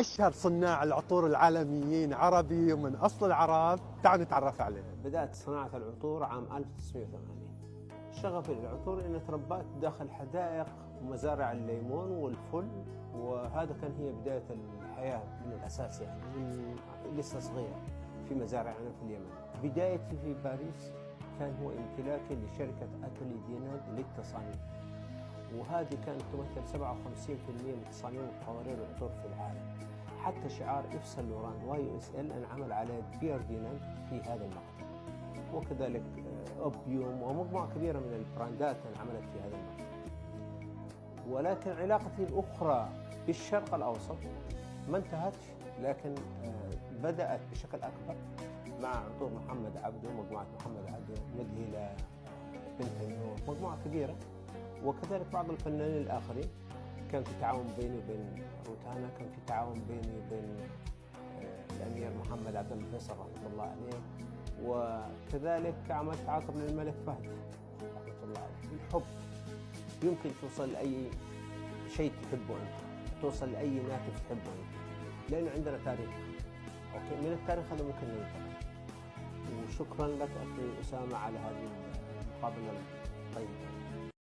أشهر صناع العطور العالميين عربي ومن أصل العرب، تعالوا نتعرف عليه. بدأت صناعة العطور عام 1980. شغفي للعطور إني تربيت داخل حدائق ومزارع الليمون والفل، وهذا كان هي بداية الحياة من الأساس، يعني من لسه صغير في مزارعنا في اليمن. بدايتي في باريس كان هو امتلاكي لشركة أتولي ديناد للتصاميم، وهذه كانت تمثل 57% من تصاميم وقوارير العطور في العالم. حتى شعار إف سان لوران YSL انعمل على بيير ديناد في هذا المقطع، وكذلك أوبيوم ومجموعة كبيرة من البراندات انعملت في هذا المقطع. ولكن علاقتي الأخرى بالشرق الأوسط ما انتهتش، لكن بدأت بشكل أكبر مع عطور محمد عبده، مجموعة محمد عبده، مدهلة، بنت النور، مجموعة كبيرة، وكذلك بعض الفنانين الآخرين. كان في تعاون بيني وبين روتانا، كان في تعاون بيني وبين الأمير محمد عبد الفيصل رحمة الله عليه، وكذلك عملت عطر للملك فهد رحمة الله عليه. الحب يمكن توصل لأي شيء تحبه أنت، توصل لأي ناتج تحبه أنت، لأنه عندنا تاريخ. أوكي، من التاريخ هذا ممكن ننطلق. وشكرا لك أخي أسامة على هذه المقابلة الطيبة.